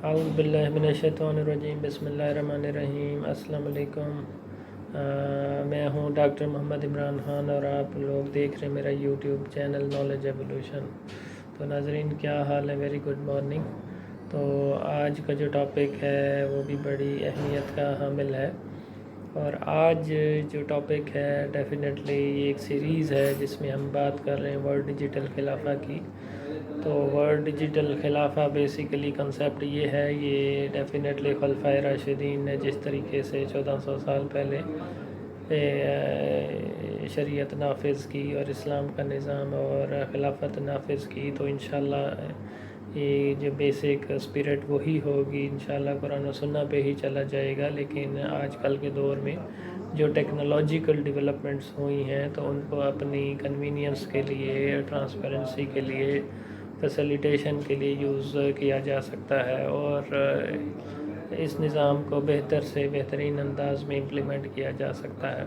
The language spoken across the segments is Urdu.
اعوذ باللہ من الشیطان الرجیم بسم اللہ الرحمن الرحیم۔ السلام علیکم۔ میں ہوں ڈاکٹر محمد عمران خان اور آپ لوگ دیکھ رہے ہیں میرا یوٹیوب چینل نالج ایولیوشن۔ تو ناظرین کیا حال ہے؟ Very good morning. تو آج کا جو ٹاپک ہے وہ بھی بڑی اہمیت کا حامل ہے، اور آج جو ٹاپک ہے ڈیفینیٹلی یہ ایک سیریز ہے جس میں ہم بات کر رہے ہیں ورلڈ ڈیجیٹل خلافہ کی۔ تو ورلڈ ڈیجیٹل خلافہ بیسیکلی کنسیپٹ یہ ہے، یہ ڈیفینیٹلی خلفائے راشدین نے جس طریقے سے 1400 سال پہلے شریعت نافذ کی اور اسلام کا نظام اور خلافت نافذ کی، تو انشاءاللہ یہ جو بیسک اسپرٹ وہی ہوگی۔ انشاءاللہ قرآن و سنہ پہ ہی چلا جائے گا، لیکن آج کل کے دور میں جو ٹیکنالوجیکل ڈیولپمنٹس ہوئی ہیں تو ان کو اپنی کنوینئنس کے لیے، ٹرانسپیرنسی کے لیے، فیسیلیٹیشن کے لیے یوز کیا جا سکتا ہے، اور اس نظام کو بہتر سے بہترین انداز میں امپلیمنٹ کیا جا سکتا ہے۔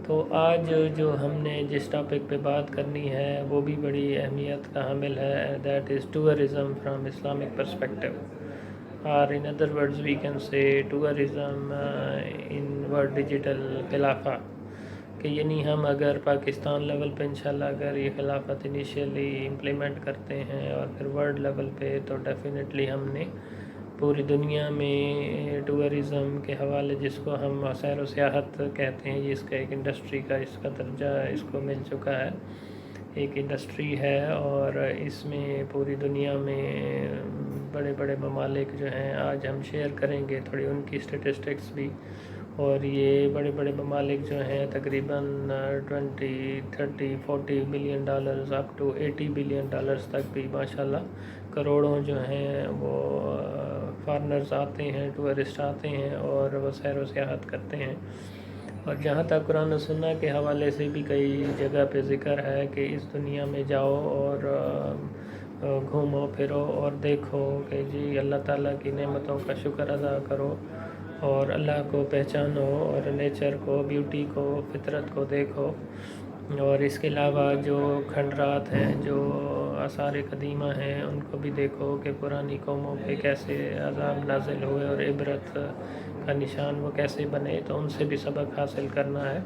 تو آج جو ہم نے جس ٹاپک پہ بات کرنی ہے وہ بھی بڑی اہمیت کا حامل ہے، that is tourism from Islamic perspective, اور in other words we can say tourism in world digital خلافہ، کہ یعنی ہم اگر پاکستان لیول پہ انشاءاللہ اگر یہ خلافت انیشیلی امپلیمنٹ کرتے ہیں اور پھر ورلڈ لیول پہ، تو ڈیفینیٹلی ہم نے پوری دنیا میں ٹورزم کے حوالے، جس کو ہم سیر و سیاحت کہتے ہیں، یہ اس کا ایک انڈسٹری کا اس کا درجہ اس کو مل چکا ہے، ایک انڈسٹری ہے، اور اس میں پوری دنیا میں بڑے بڑے ممالک جو ہیں، آج ہم شیئر کریں گے تھوڑی ان کی اسٹیٹسٹکس بھی، اور یہ بڑے بڑے ممالک جو ہیں تقریباً 20, 30, 40 billion dollars up to 80 billion dollars تک بھی ماشاءاللہ کروڑوں جو ہیں وہ فارنرز آتے ہیں، ٹورسٹ آتے ہیں اور وہ سیر و سیاحت کرتے ہیں۔ اور جہاں تک قرآن و سنہ کے حوالے سے بھی کئی جگہ پہ ذکر ہے کہ اس دنیا میں جاؤ اور گھومو پھرو اور دیکھو کہ جی اللہ تعالیٰ کی نعمتوں کا شکر ادا کرو اور اللہ کو پہچانو اور نیچر کو، بیوٹی کو، فطرت کو دیکھو، اور اس کے علاوہ جو کھنڈرات ہیں، جو آثار قدیمہ ہیں، ان کو بھی دیکھو کہ پرانی قوموں پہ کیسے عذاب نازل ہوئے اور عبرت کا نشان وہ کیسے بنے، تو ان سے بھی سبق حاصل کرنا ہے۔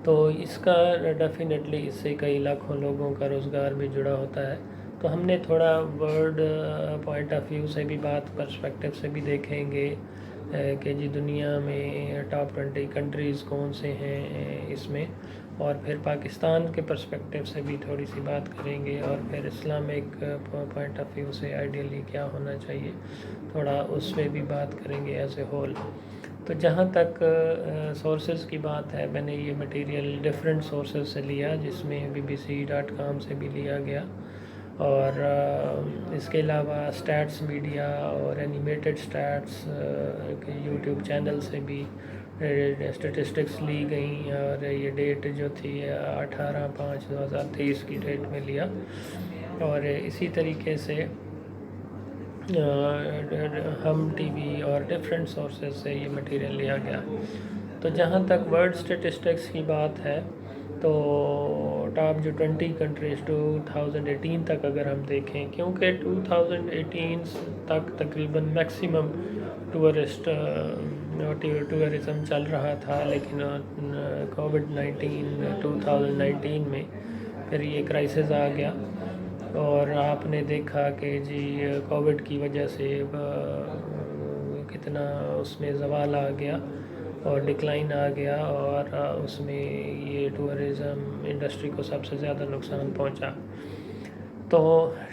تو اس کا ڈیفینیٹلی اس سے کئی لاکھوں لوگوں کا روزگار بھی جڑا ہوتا ہے۔ تو ہم نے تھوڑا ورلڈ پوائنٹ آف ویو سے بھی بات، پرسپیکٹو سے بھی دیکھیں گے کہ جی دنیا میں ٹاپ 20 کنٹریز کون سے ہیں اس میں، اور پھر پاکستان کے پرسپیکٹو سے بھی تھوڑی سی بات کریں گے، اور پھر اسلامک پوائنٹ آف ویو سے آئیڈیلی کیا ہونا چاہیے، تھوڑا اس پہ بھی بات کریں گے ایز اے ہول۔ تو جہاں تک سورسز کی بات ہے، میں نے یہ مٹیریل ڈفرینٹ سورسز سے لیا، جس میں BBC.com سے بھی لیا گیا، اور اس کے علاوہ اسٹیٹس میڈیا اور اینیمیٹڈ اسٹیٹس کے یوٹیوب چینل سے بھی اسٹیٹسٹکس لی گئیں، اور یہ ڈیٹ جو تھی 18/5/2023 کی ڈیٹ میں لیا، اور اسی طریقے سے ہم ٹی وی اور ڈفرینٹ سورسز سے یہ مٹیریل لیا گیا۔ تو جہاں تک ورلڈ اسٹیٹسٹکس کی بات ہے، تو ٹاپ جو 20 کنٹریز 2018 تک اگر ہم دیکھیں، کیونکہ 2018 تک تقریباً میکسیمم ٹورزم چل رہا تھا، لیکن کووڈ-19 2019 میں پھر یہ کرائسس آ گیا، اور آپ نے دیکھا کہ جی کووڈ کی وجہ سے کتنا اس میں زوال آ گیا اور ڈکلائن آ گیا، اور اس میں یہ ٹورزم انڈسٹری کو سب سے زیادہ نقصان پہنچا۔ تو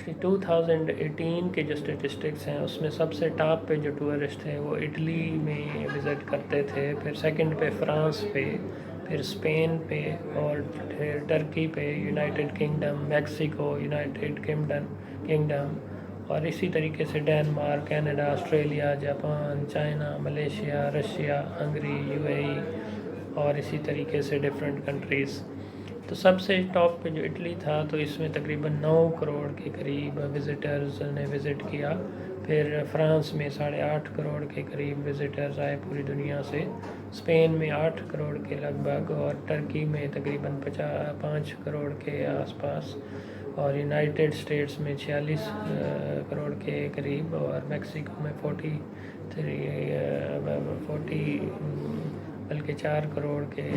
2018 کے جو اسٹیٹسٹکس ہیں اس میں سب سے ٹاپ پہ جو ٹورسٹ ہیں وہ اٹلی میں وزٹ کرتے تھے، پھر سیکنڈ پہ فرانس پہ، پھر اسپین پہ، اور پھر ٹرکی پہ، United Kingdom, Mexico, United Kingdom, اور اسی طریقے سے Denmark, Canada, Australia, Japan, China, Malaysia, Russia, Hungary, UAE، اور اسی طریقے سے ڈفرینٹ کنٹریز۔ تو سب سے ٹاپ پہ جو اٹلی تھا، تو اس میں تقریباً 9 کروڑ کے قریب وزٹرز نے وزٹ کیا، پھر فرانس میں 8.5 کروڑ کے قریب وزٹرز آئے پوری دنیا سے، اسپین میں 8 کروڑ کے لگ بھگ، اور ٹرکی میں تقریباً 5 کروڑ کے آس پاس، اور یونائٹڈ اسٹیٹس میں 46 کروڑ کے قریب، اور میکسیکو میں 40 بلکہ 4 کروڑ کے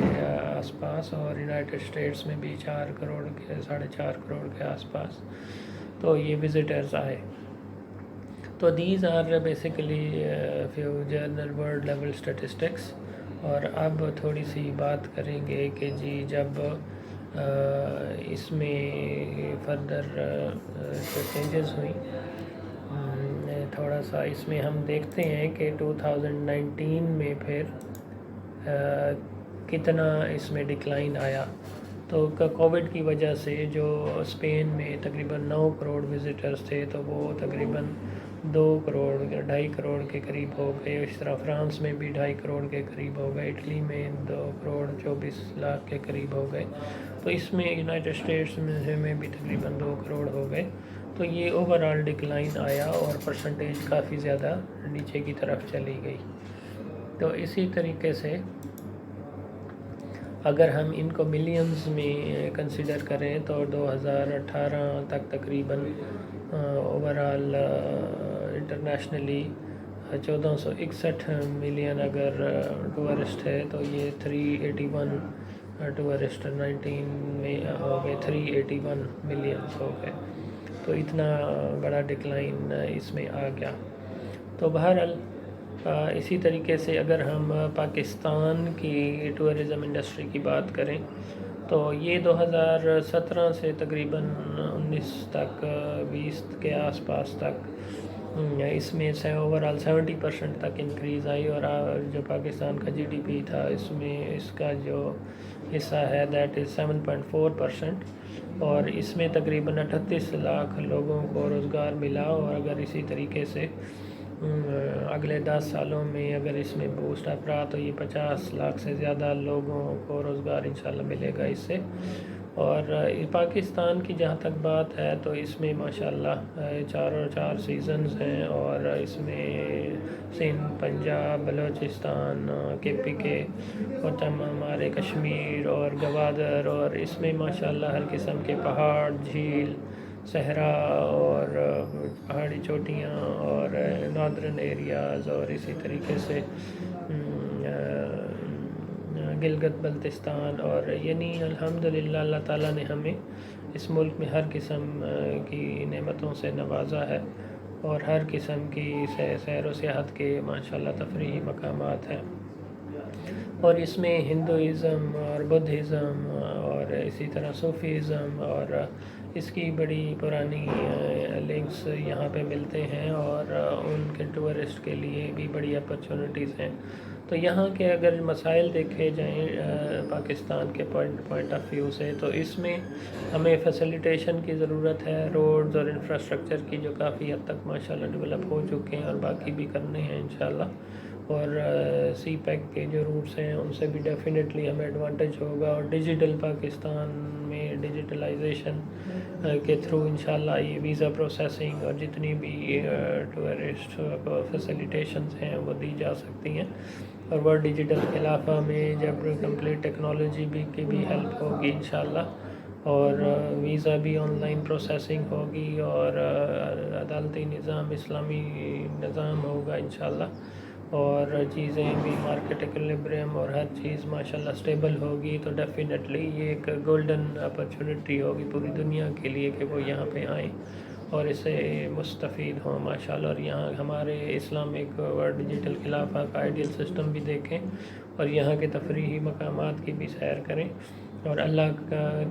آس پاس، اور یونائٹڈ اسٹیٹس میں بھی 4 کروڑ کے 4.5 کروڑ کے آس پاس تو یہ وزٹرز آئے. تو these are basically few general world level statistics. اور اب تھوڑی سی بات کریں گے کہ جی جب اس میں فردر جو چینجز ہوئیں، تھوڑا سا اس میں ہم دیکھتے ہیں کہ 2019 میں پھر کتنا اس میں ڈکلائن آیا. تو کووڈ کی وجہ سے جو اسپین میں تقریباً 9 کروڑ وزٹرز تھے تو وہ تقریباً 2 کروڑ 2.5 کروڑ کے قریب ہو گئے. اس طرح فرانس میں بھی 2.5 کروڑ کے قریب ہو گئے، اٹلی میں 2 کروڑ 24 لاکھ کے قریب ہو گئے. تو اس میں یونائٹڈ اسٹیٹس میں بھی تقریباً 2 کروڑ ہو گئے. تو یہ اوور آل ڈکلائن آیا اور پرسنٹیج کافی زیادہ نیچے کی طرف چلی گئی. تو اسی طریقے سے اگر ہم ان کو ملینز میں کنسیڈر کریں تو 2018 تک تقریباً اوور آل انٹرنیشنلی 1461 ملین اگر ٹورسٹ ہے تو یہ 381 ٹورسٹ 19 میں ہو گئے، 381 ملینز ہو گئے. تو اتنا بڑا ڈکلائن اس میں آ گیا. تو بہرحال اسی طریقے سے اگر ہم پاکستان کی ٹورزم انڈسٹری کی بات کریں تو یہ 2017 سے تقریباً 19 تک 20 کے آس پاس تک اس میں سے اوور آل 70% تک انکریز آئی. اور جو پاکستان کا جی ڈی پی تھا اس میں اس کا جو حصہ ہے دیٹ از 7.4%، اور اس میں تقریباً 38 لاکھ لوگوں کو روزگار ملا. اور اگر اسی طریقے سے اگلے 10 سالوں میں اگر اس میں بوسٹ اپ رہا تو یہ 50 لاکھ سے زیادہ لوگوں کو روزگار انشاءاللہ ملے گا اس سے. اور پاکستان کی جہاں تک بات ہے تو اس میں ماشاءاللہ 4 سیزنز ہیں، اور اس میں سندھ، پنجاب، بلوچستان، KPK اور ہمارے کشمیر اور گوادر، اور اس میں ماشاءاللہ ہر قسم کے پہاڑ، جھیل، صحرا اور پہاڑی چوٹیاں اور ناردرن ایریاز، اور اسی طریقے سے گلگت بلتستان، اور یعنی الحمدللہ اللہ تعالیٰ نے ہمیں اس ملک میں ہر قسم کی نعمتوں سے نوازا ہے، اور ہر قسم کی سیر و سیاحت کے ماشاءاللہ تفریحی مقامات ہیں. اور اس میں ہندوازم اور بدھزم اور اسی طرح صوفیزم اور اس کی بڑی پرانی لنکس یہاں پہ ملتے ہیں، اور ان کے ٹورسٹ کے لیے بھی بڑی اپرچونٹیز ہیں. تو یہاں کے اگر مسائل دیکھے جائیں پاکستان کے پوائنٹ آف ویو سے تو اس میں ہمیں فیسیلیٹیشن کی ضرورت ہے. روڈز اور انفراسٹرکچر کی جو کافی حد تک ماشاءاللہ ڈیولپ ہو چکے ہیں اور باقی بھی کرنے ہیں انشاءاللہ. اور سی پیک کے جو روٹس ہیں ان سے بھی ڈیفینیٹلی ہمیں ایڈوانٹیج ہوگا. اور ڈیجیٹل پاکستان میں ڈیجیٹلائزیشن کے تھرو انشاءاللہ یہ ویزا پروسیسنگ اور جتنی بھی ٹورسٹ فیسیلیٹیشنز ہیں وہ دی جا سکتی ہیں. اور ورلڈ ڈیجیٹل خلافہ میں جب کمپلیٹ ٹیکنالوجی کی بھی ہیلپ ہوگی انشاءاللہ، اور ویزا بھی آن لائن پروسیسنگ ہوگی، اور عدالتی نظام، اسلامی نظام ہوگا انشاءاللہ، اور چیزیں بھی مارکیٹ ایکویلبریم اور ہر چیز ماشاءاللہ اسٹیبل ہوگی. تو ڈیفینیٹلی یہ ایک گولڈن اپرچونٹی ہوگی پوری دنیا کے لیے کہ وہ یہاں پہ آئیں اور اس سے مستفید ہوں ماشاءاللہ. اور یہاں ہمارے اسلامک ورلڈ ڈیجیٹل خلافہ کا آئیڈیل سسٹم بھی دیکھیں، اور یہاں کے تفریحی مقامات کی بھی سیر کریں، اور اللہ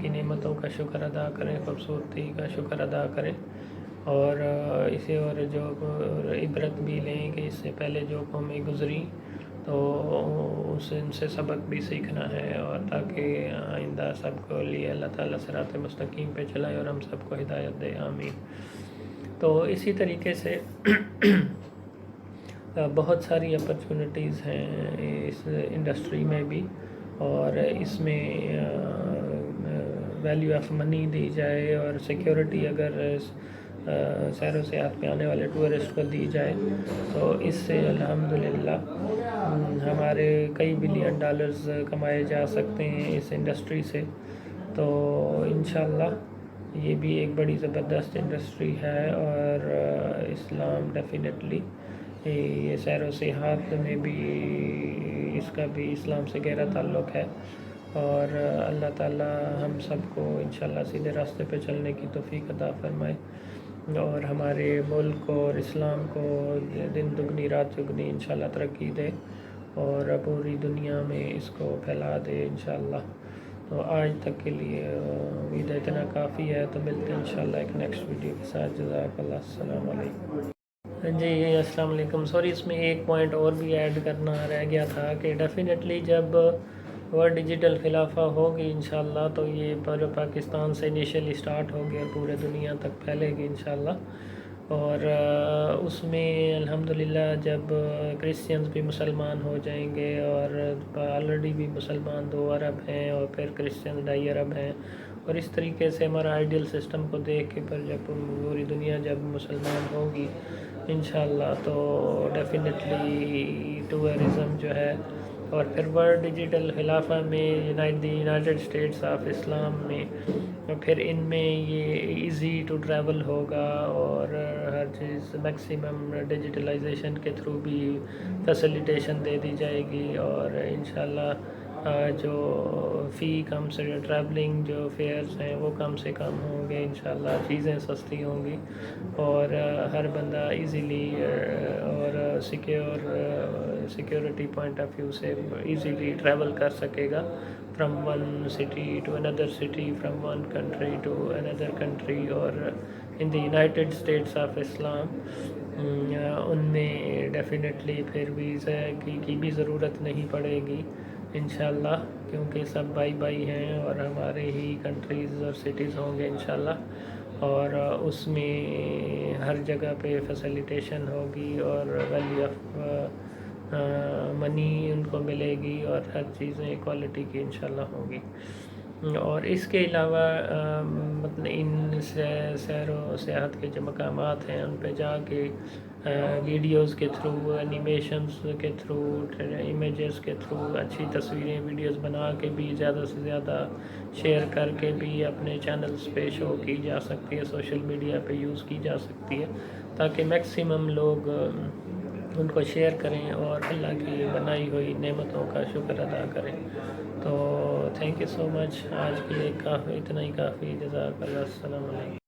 کی نعمتوں کا شکر ادا کریں، خوبصورتی کا شکر ادا کریں، اور اسے اور جو عبرت بھی لیں کہ اس سے پہلے جو قومیں گزری تو ان سے سبق بھی سیکھنا ہے، اور تاکہ آئندہ سب کو لیے اللہ تعالیٰ صراط مستقیم پہ چلائے اور ہم سب کو ہدایت دے، آمین. تو اسی طریقے سے بہت ساری اپرچونٹیز ہیں اس انڈسٹری میں بھی، اور اس میں ویلیو آف منی دی جائے اور سیکیورٹی اگر سیر و سیاحت پہ آنے والے ٹورسٹ کو دی جائے تو اس سے الحمدللہ ہمارے کئی بلین ڈالرز کمائے جا سکتے ہیں اس انڈسٹری سے. تو انشاءاللہ یہ بھی ایک بڑی زبردست انڈسٹری ہے، اور اسلام ڈیفینیٹلی یہ سیر و سیاحت میں بھی اس کا بھی اسلام سے گہرا تعلق ہے، اور اللہ تعالیٰ ہم سب کو انشاءاللہ سیدھے راستے پہ چلنے کی توفیق عطا فرمائے، اور ہمارے ملک کو اور اسلام کو دن دگنی رات چگنی انشاءاللہ ترقی دے، اور پوری دنیا میں اس کو پھیلا دے انشاءاللہ۔ تو آج تک کے لیے امید ہے اتنا کافی ہے، تو ملتے ہیں انشاءاللہ ایک نیکسٹ ویڈیو کے ساتھ۔ جزاک اللہ، السلام علیکم۔ جی السلام علیکم، سوری اس میں ایک پوائنٹ اور بھی ایڈ کرنا رہ گیا تھا کہ ڈیفینیٹلی جب ورلڈ ڈیجیٹل خلافہ ہوگی انشاءاللہ تو یہ پاکستان سے انیشلی سٹارٹ ہوگی اور پورے دنیا تک پھیلے گی انشاءاللہ، اور اس میں الحمدللہ جب کرسچنز بھی مسلمان ہو جائیں گے، اور آلریڈی بھی مسلمان 2 ارب ہیں اور پھر کرسچن 2.5 ارب ہیں، اور اس طریقے سے ہمارا آئیڈیل سسٹم کو دیکھ کے پھر جب پوری دنیا جب مسلمان ہوگی انشاءاللہ تو ڈیفینیٹلی ٹورزم جو ہے، اور پھر ورلڈ ڈیجیٹل خلافہ میں یونائٹڈ اسٹیٹس آف اسلام میں پھر ان میں یہ ایزی ٹو ٹریول ہوگا، اور ہر چیز میکسیمم ڈیجیٹلائزیشن کے تھرو بھی فیسیلیٹیشن دے دی جائے گی، اور انشاءاللہ جو فی کم سے ٹریولنگ جو فیئرز ہیں وہ کم سے کم ہوں گے انشاءاللہ، چیزیں سستی ہوں گی، اور ہر بندہ ایزیلی اور سیکیورٹی پوائنٹ آف ویو سے ایزیلی ٹریول کر سکے گا from one city to another city, from one country to another country, اور in the United States of Islam ان میں ڈیفینیٹلی پھر ویزا کی بھی ضرورت نہیں پڑے گی انشاءاللہ، کیونکہ سب بائی ہیں اور ہمارے ہی کنٹریز اور سٹیز ہوں گے انشاءاللہ، اور اس میں ہر جگہ پہ فیسیلیٹیشن ہوگی، اور ویلیو آف منی ان کو ملے گی، اور ہر چیزیں کوالٹی کی انشاءاللہ ہوں گی۔ اور اس کے علاوہ مطلب ان سیر و سیاحت کے جو مقامات ہیں ان پہ جا کے ویڈیوز کے تھرو، اینیمیشنز کے تھرو، امیجز کے تھرو اچھی تصویریں ویڈیوز بنا کے بھی زیادہ سے زیادہ شیئر کر کے بھی اپنے چینلز پہ شو کی جا سکتی ہے، سوشل میڈیا پہ یوز کی جا سکتی ہے، تاکہ میکسیمم لوگ ان کو شیئر کریں اور اللہ کی بنائی ہوئی نعمتوں کا شکر ادا کریں۔ تو تھینک یو سو مچ، آج کے لیے اتنا ہی کافی، جزاک اللہ، السلام علیکم۔